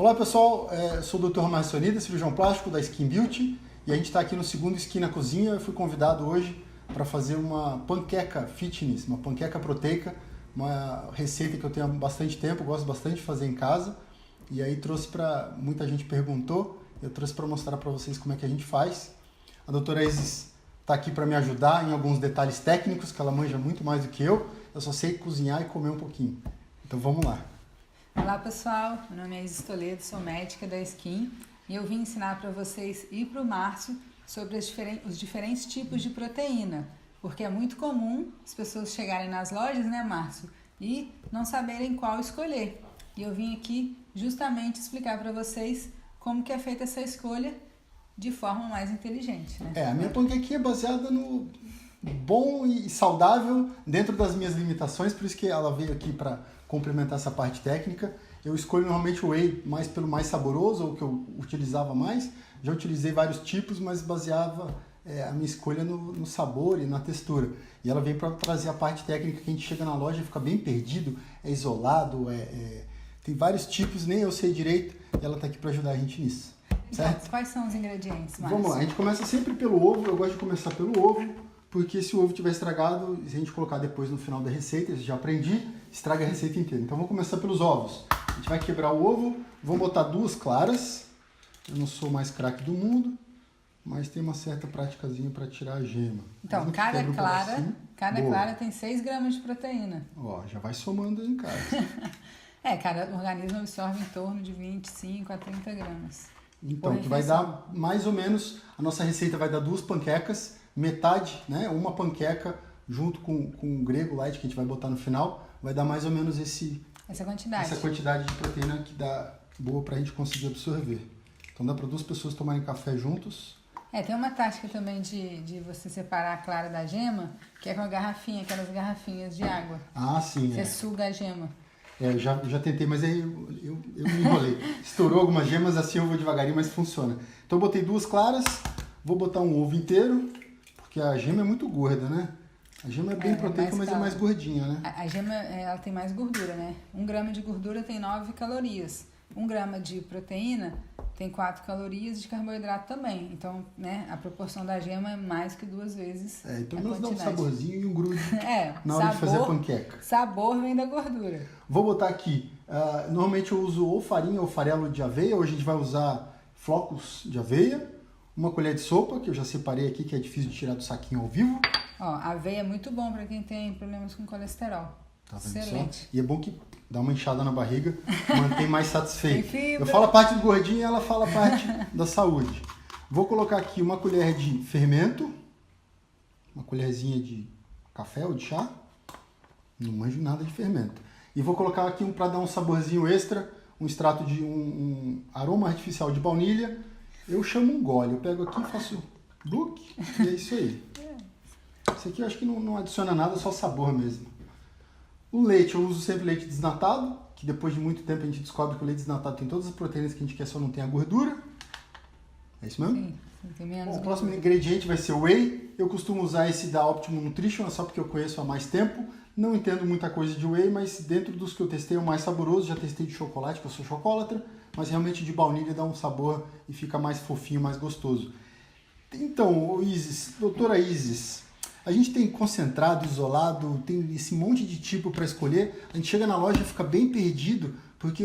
Olá pessoal, sou o Dr. Márcio Sonida, cirurgião plástico da Skin Beauty e a gente está aqui no segundo Skin na Cozinha. Eu fui convidado hoje para fazer uma panqueca fitness, uma panqueca proteica, uma receita que eu tenho há bastante tempo, gosto bastante de fazer em casa. E aí trouxe para, muita gente perguntou, eu trouxe para mostrar para vocês como é que a gente faz. A doutora Isis está aqui para me ajudar em alguns detalhes técnicos, que ela manja muito mais do que eu só sei cozinhar e comer um pouquinho. Então vamos lá. Olá pessoal, meu nome é Isis Toledo, sou médica da Skin e eu vim ensinar para vocês e para o Márcio sobre os diferentes tipos de proteína, porque é muito comum as pessoas chegarem nas lojas, né, Márcio, e não saberem qual escolher. E eu vim aqui justamente explicar para vocês como que é feita essa escolha de forma mais inteligente, né? A minha panquequinha é baseada no bom e saudável dentro das minhas limitações, por isso que ela veio aqui para complementar essa parte técnica. Eu escolho normalmente o whey mais pelo mais saboroso, ou que eu utilizava mais. Já utilizei vários tipos, mas baseava a minha escolha no sabor e na textura. E ela vem para trazer a parte técnica que a gente chega na loja e fica bem perdido, é isolado, tem vários tipos, nem eu sei direito, e ela está aqui para ajudar a gente nisso. Certo? Então, quais são os ingredientes, Márcio? Vamos lá, a gente começa sempre pelo ovo. Eu gosto de começar pelo ovo, porque se o ovo estiver estragado, se a gente colocar depois no final da receita, eu já aprendi, estraga a receita inteira. Então vamos começar pelos ovos. A gente vai quebrar o ovo, vou botar 2 claras. Eu não sou o mais craque do mundo, mas tem uma certa praticazinha para tirar a gema. Então, cada clara tem 6 gramas de proteína. Ó, já vai somando aí em casa. Cada organismo absorve em torno de 25 a 30 gramas. Então, que vai dar mais ou menos, a nossa receita vai dar 2 panquecas, metade, né, uma panqueca junto com o grego light que a gente vai botar no final, vai dar mais ou menos essa quantidade de proteína que dá boa pra gente conseguir absorver. Então dá para 2 pessoas tomarem café juntos. Tem uma tática também de você separar a clara da gema, que é com a garrafinha, aquelas garrafinhas de água. Ah, sim. Você suga a gema. Eu já tentei, mas aí eu me enrolei. Estourou algumas gemas, assim eu vou devagarinho, mas funciona. Então eu botei 2 claras, vou botar um ovo inteiro, porque a gema é muito gorda, né? A gema é bem proteica, mas é mais gordinha, né? A gema, ela tem mais gordura, né? 1 grama de gordura tem 9 calorias. 1 grama de proteína tem 4 calorias de carboidrato também. Então, né, a proporção da gema é mais que 2 vezes então nós dá um saborzinho e um grude na hora sabor, de fazer a panqueca. Sabor vem da gordura. Vou botar aqui, normalmente eu uso ou farinha ou farelo de aveia. Hoje a gente vai usar flocos de aveia. Uma colher de sopa, que eu já separei aqui, que é difícil de tirar do saquinho ao vivo. Aveia é muito bom para quem tem problemas com colesterol. Tá vendo? Excelente. Só? E é bom que dá uma inchada na barriga, mantém mais satisfeito. Tem fibra. Eu falo a parte do gordinho e ela fala a parte da saúde. Vou colocar aqui uma colher de fermento, uma colherzinha de café ou de chá. Não manjo nada de fermento. E vou colocar aqui para dar um saborzinho extra, um extrato de um aroma artificial de baunilha. Eu chamo um gole. Eu pego aqui, faço look e é isso aí. Isso aqui eu acho que não adiciona nada, só sabor mesmo. O leite, eu uso sempre leite desnatado, que depois de muito tempo a gente descobre que o leite desnatado tem todas as proteínas que a gente quer, só não tem a gordura. É isso mesmo? Sim, tem menos. O próximo ingrediente vai ser o whey. Eu costumo usar esse da Optimum Nutrition, só porque eu conheço há mais tempo. Não entendo muita coisa de whey, mas dentro dos que eu testei é o mais saboroso. Já testei de chocolate, que eu sou chocolatra, mas realmente de baunilha dá um sabor e fica mais fofinho, mais gostoso. Então, Isis, doutora Isis, a gente tem concentrado, isolado, tem esse monte de tipo para escolher. A gente chega na loja e fica bem perdido, porque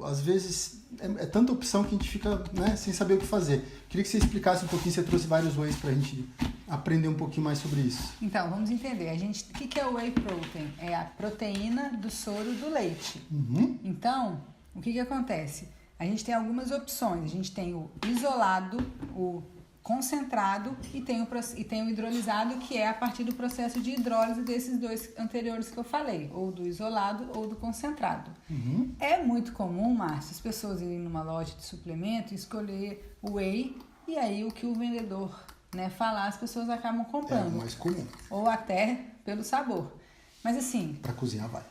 às vezes é tanta opção que a gente fica, né, sem saber o que fazer. Queria que você explicasse um pouquinho, você trouxe vários ways para a gente aprender um pouquinho mais sobre isso. Então, vamos entender. O que é o whey protein? É a proteína do soro do leite. Uhum. Então, o que acontece? A gente tem algumas opções. A gente tem o isolado, o concentrado e tem o hidrolisado, que é a partir do processo de hidrólise desses 2 anteriores que eu falei, ou do isolado ou do concentrado. Uhum. É muito comum, Márcio, as pessoas irem numa loja de suplemento e escolher o whey, e aí o que o vendedor, né, falar, as pessoas acabam comprando. É o mais comum. Ou até pelo sabor. Mas assim... Para cozinhar vai.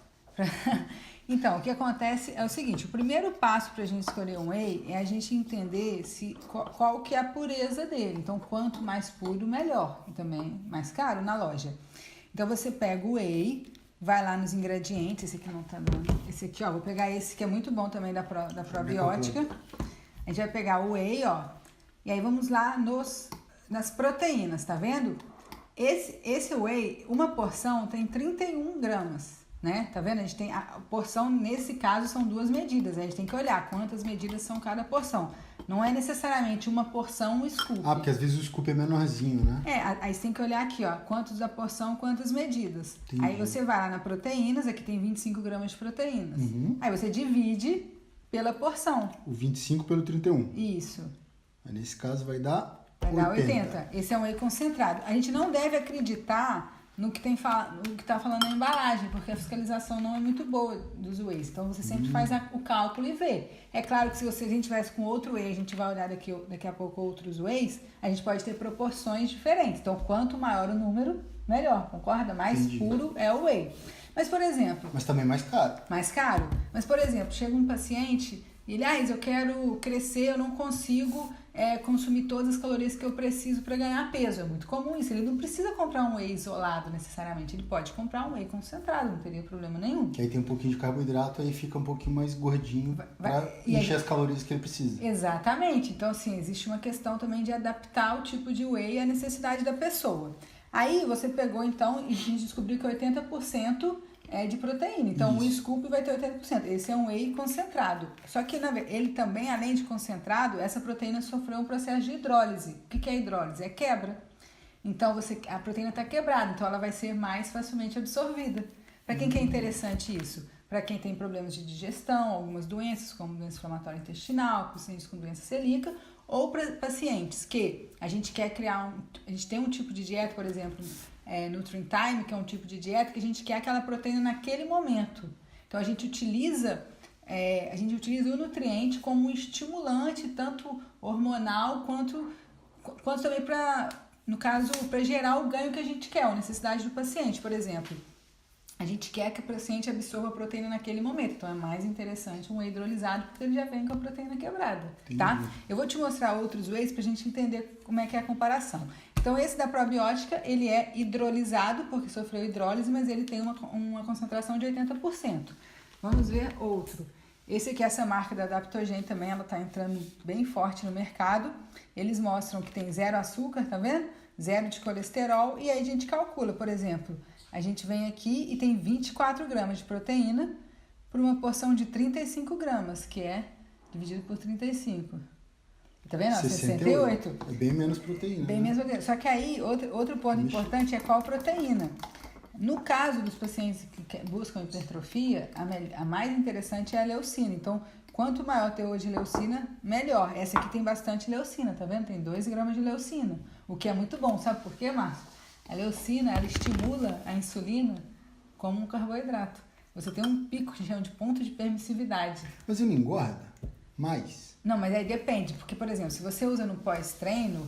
Então, o que acontece é o seguinte, o primeiro passo para a gente escolher um whey é a gente entender qual que é a pureza dele. Então, quanto mais puro, melhor. E também mais caro na loja. Então, você pega o whey, vai lá nos ingredientes, esse aqui não tá dando. Esse aqui, ó, vou pegar esse que é muito bom também da probiótica. A gente vai pegar o whey, ó. E aí vamos lá nas proteínas, tá vendo? Esse whey, uma porção tem 31 gramas, né? Tá vendo? A gente tem a porção, nesse caso, são 2 medidas. A gente tem que olhar quantas medidas são cada porção. Não é necessariamente uma porção, um scoop. Ah, porque às vezes o scoop é menorzinho, né? Aí você tem que olhar aqui, ó, quantos da porção, quantas medidas. Entendi. Aí você vai lá na proteínas, aqui tem 25 gramas de proteínas. Uhum. Aí você divide pela porção. O 25 pelo 31. Isso. Aí nesse caso vai dar Vai dar 80. Esse é um whey concentrado. A gente não deve acreditar no que está falando na embalagem, porque a fiscalização não é muito boa dos wheys. Então você sempre faz o cálculo e vê. É claro que se a gente tivesse com outro whey, a gente vai olhar daqui a pouco outros wheys, a gente pode ter proporções diferentes. Então quanto maior o número, melhor, concorda? Mais Entendi. puro é o whey. Mas, por exemplo... Mas também mais caro. Mais caro? Mas, por exemplo, chega um paciente e ele, eu quero crescer, eu não consigo consumir todas as calorias que eu preciso para ganhar peso. É muito comum isso. Ele não precisa comprar um whey isolado necessariamente. Ele pode comprar um whey concentrado, não teria problema nenhum. Que aí tem um pouquinho de carboidrato, aí fica um pouquinho mais gordinho para encher as calorias que ele precisa. Exatamente. Então, assim, existe uma questão também de adaptar o tipo de whey à necessidade da pessoa. Aí você pegou, então, e a gente descobriu que 80% é de proteína. Então, o scoop vai ter 80%. Esse é um whey concentrado. Só que ele também, além de concentrado, essa proteína sofreu um processo de hidrólise. O que é hidrólise? É quebra. Então, a proteína está quebrada, então ela vai ser mais facilmente absorvida. Para quem que é interessante isso? Para quem tem problemas de digestão, algumas doenças, como doença inflamatória intestinal, pacientes com doença celíaca, ou para pacientes que a gente quer criar a gente tem um tipo de dieta, por exemplo, Nutrient Time, que é um tipo de dieta que a gente quer aquela proteína naquele momento. Então a gente utiliza o nutriente como um estimulante, tanto hormonal quanto também no caso, para gerar o ganho que a gente quer, a necessidade do paciente, por exemplo. A gente quer que o paciente absorva a proteína naquele momento. Então é mais interessante um whey hidrolisado, porque ele já vem com a proteína quebrada, tá? Eu vou te mostrar outros wheys pra gente entender como é que é a comparação. Então esse da probiótica, ele é hidrolisado, porque sofreu hidrólise, mas ele tem uma concentração de 80%. Vamos ver outro. Esse aqui, essa marca da Adaptogen também, ela tá entrando bem forte no mercado. Eles mostram que tem 0 açúcar, tá vendo? 0 de colesterol, e aí a gente calcula, por exemplo... A gente vem aqui e tem 24 gramas de proteína por uma porção de 35 gramas, que é dividido por 35. Tá vendo? 68. É bem menos proteína. Bem menos proteína. Só que aí, outro ponto importante é qual proteína. No caso dos pacientes que buscam hipertrofia, a mais interessante é a leucina. Então, quanto maior o teor de leucina, melhor. Essa aqui tem bastante leucina, tá vendo? Tem 2 gramas de leucina, o que é muito bom. Sabe por quê, Márcio? A leucina, ela estimula a insulina como um carboidrato. Você tem um pico que chama de ponto de permissividade. Mas ele engorda mais? Não, mas aí depende. Porque, por exemplo, se você usa no pós-treino,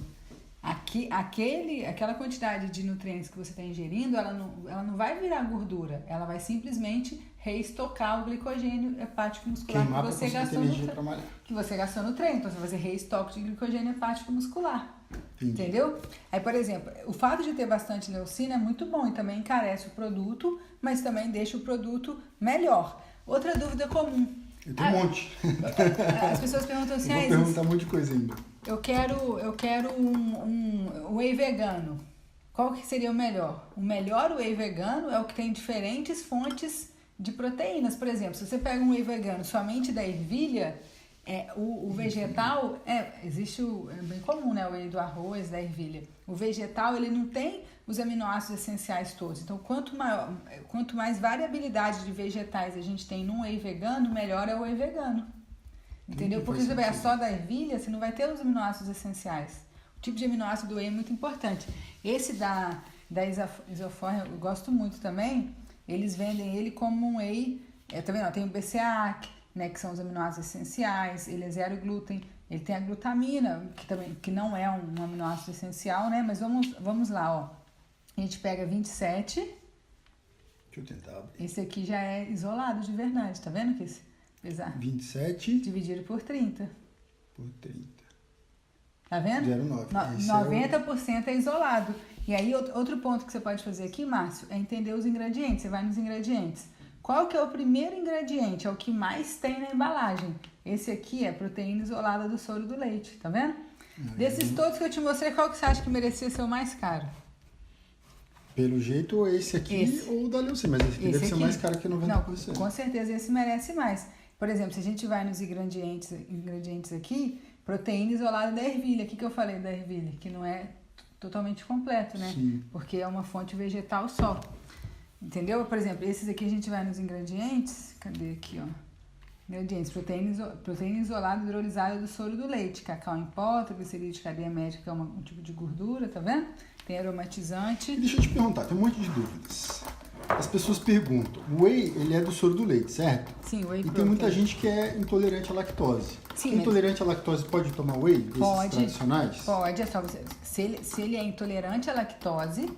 aquela quantidade de nutrientes que você está ingerindo, ela não vai virar gordura. Ela vai simplesmente reestocar o glicogênio hepático muscular Queimar que você gastou no treino. Então, você vai fazer reestoque de glicogênio hepático muscular. Entendi. Entendeu? Aí, por exemplo, o fato de ter bastante leucina é muito bom e também encarece o produto, mas também deixa o produto melhor. Outra dúvida comum. Eu tenho um monte. As pessoas perguntam assim... Eu vou perguntar um monte de coisa ainda. Eu quero um whey vegano. Qual que seria o melhor? O melhor whey vegano é o que tem diferentes fontes de proteínas. Por exemplo, se você pega um whey vegano somente da ervilha... o vegetal, existe é bem comum, né? O whey do arroz, da ervilha. O vegetal, ele não tem os aminoácidos essenciais todos. Então, quanto mais variabilidade de vegetais a gente tem num whey vegano, melhor é o whey vegano. Entendeu? Porque se você pegar só da ervilha, você não vai ter os aminoácidos essenciais. O tipo de aminoácido do whey é muito importante. Esse da Isoform, eu gosto muito também. Eles vendem ele como um whey, tá vendo? Tem o BCA, né, que são os aminoácidos essenciais, ele é 0 glúten, ele tem a glutamina, que não é um aminoácido essencial, né, mas vamos lá, ó. A gente pega 27, deixa eu tentar abrir. Esse aqui já é isolado de verdade, tá vendo que esse pesar? 27 dividido por 30. por 30. Tá vendo? 0,9. 90% é isolado. E aí, outro ponto que você pode fazer aqui, Márcio, é entender os ingredientes. Você vai nos ingredientes. Qual que é o primeiro ingrediente? É o que mais tem na embalagem. Esse aqui é proteína isolada do soro do leite, tá vendo? Desses todos que eu te mostrei, qual que você acha que merecia ser o mais caro? Pelo jeito, esse aqui ou o da Leucê, mas esse aqui deve ser mais caro que 90%. Não, com certeza esse merece mais. Por exemplo, se a gente vai nos ingredientes aqui, proteína isolada da ervilha. O que eu falei da ervilha? Que não é totalmente completo, né? Sim. Porque é uma fonte vegetal só. Entendeu? Por exemplo, esses aqui a gente vai nos ingredientes. Cadê aqui, ó? Ingredientes: proteína isolada hidrolisada do soro do leite, cacau em pó, triglicerídeo de cadeia média, que é um tipo de gordura, tá vendo? Tem aromatizante. E deixa eu te perguntar, tem um monte de dúvidas. As pessoas perguntam, o whey, ele é do soro do leite, certo? Sim, whey protein. E protein. tem muita gente que é intolerante à lactose. Sim, Quem é intolerante à lactose pode tomar whey, desses tradicionais? Pode, é só você. Se ele é intolerante à lactose,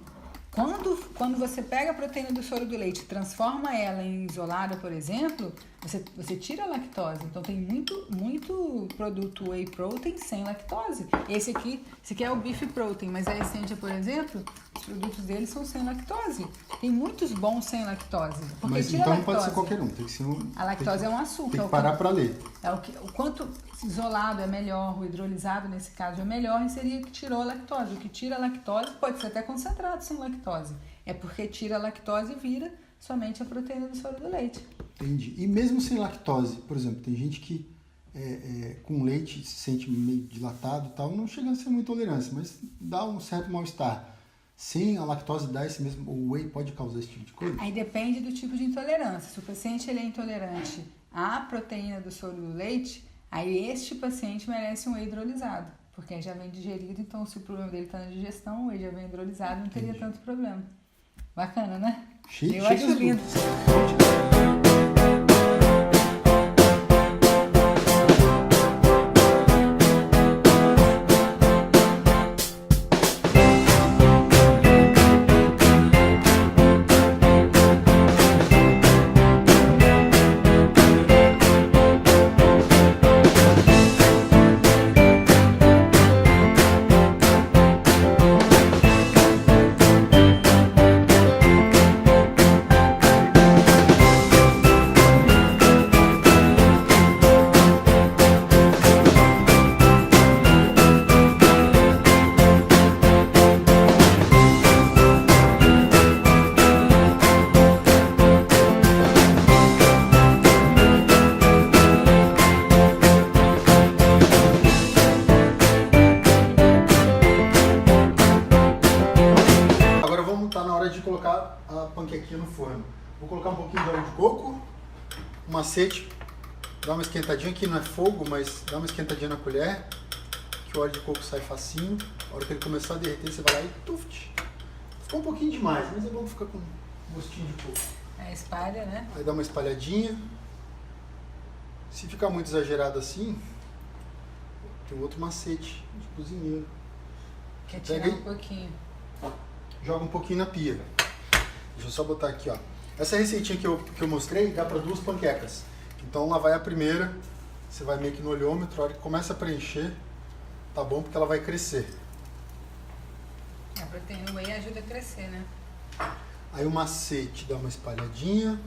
quando você pega a proteína do soro do leite e transforma ela em isolada, por exemplo, você tira a lactose. Então tem muito produto whey protein sem lactose. Esse aqui é o beef protein, mas a Essentia, por exemplo, os produtos deles são sem lactose. Tem muitos bons sem lactose. Porque Mas tira então a não pode ser lactose. qualquer um, tem que ser um. A lactose é um açúcar. Tem que parar para ler. O quanto isolado é melhor, o hidrolisado nesse caso é melhor, e seria que tirou a lactose. O que tira a lactose pode ser até concentrado sem lactose. É porque tira a lactose e vira somente a proteína do soro do leite. Entendi. E mesmo sem lactose, por exemplo, tem gente que com leite se sente meio dilatado e tal, não chega a ser uma intolerância, mas dá um certo mal-estar. Sem a lactose dá esse mesmo, o whey pode causar esse tipo de coisa? Aí depende do tipo de intolerância. Se o paciente ele é intolerante à proteína do soro do leite, aí este paciente merece um whey hidrolisado, porque aí já vem digerido, então se o problema dele está na digestão, o whey já vem hidrolisado, não teria tanto problema. Bacana, né? Eu acho lindo. Colocar a panquequinha no forno. Vou colocar um pouquinho de óleo de coco, um macete, dá uma esquentadinha, aqui não é fogo, mas dá uma esquentadinha na colher, que o óleo de coco sai facinho. A hora que ele começar a derreter, você vai lá e tuft. Ficou um pouquinho demais, mas é bom ficar com um gostinho de coco. É, espalha, né? Aí dá uma espalhadinha. Se ficar muito exagerado assim, tem outro macete de cozinheiro. Quer tirar um pouquinho. Joga um pouquinho na pia. Deixa eu só botar aqui, ó. Essa receitinha que eu mostrei dá para 2 panquecas. Então lá vai a primeira, você vai meio que no olhômetro, a hora que começa a preencher, tá bom, porque ela vai crescer. A proteína whey ajuda a crescer, né? Aí o macete dá uma espalhadinha.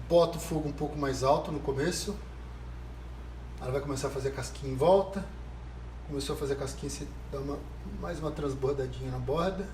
Bota o fogo um pouco mais alto no começo. Ela vai começar a fazer casquinha em volta. Começou a fazer casquinha, você dá mais uma transbordadinha na borda.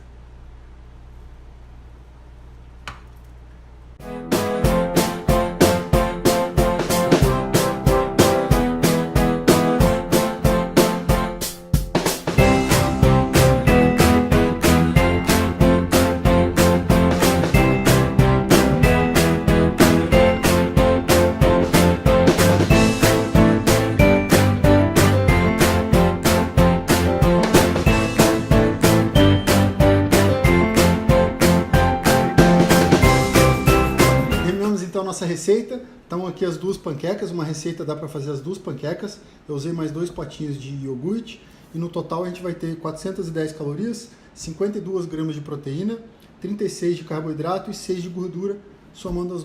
Nossa receita, então aqui as 2 panquecas, uma receita dá para fazer as 2 panquecas, eu usei mais 2 potinhos de iogurte e no total a gente vai ter 410 calorias, 52 gramas de proteína, 36 de carboidrato e 6 de gordura, somando as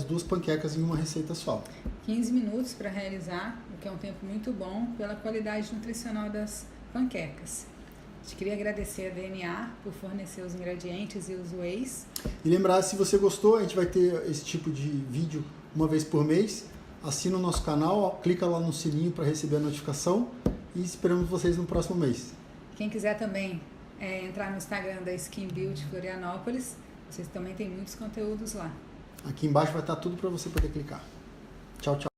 duas panquecas em uma receita só. 15 minutos para realizar, o que é um tempo muito bom pela qualidade nutricional das panquecas. A gente queria agradecer a DNA por fornecer os ingredientes e os wheys. E lembrar, se você gostou, a gente vai ter esse tipo de vídeo uma vez por mês. Assina o nosso canal, clica lá no sininho para receber a notificação e esperamos vocês no próximo mês. Quem quiser também entrar no Instagram da Skin Beauty Florianópolis, vocês também têm muitos conteúdos lá. Aqui embaixo vai estar tudo para você poder clicar. Tchau, tchau.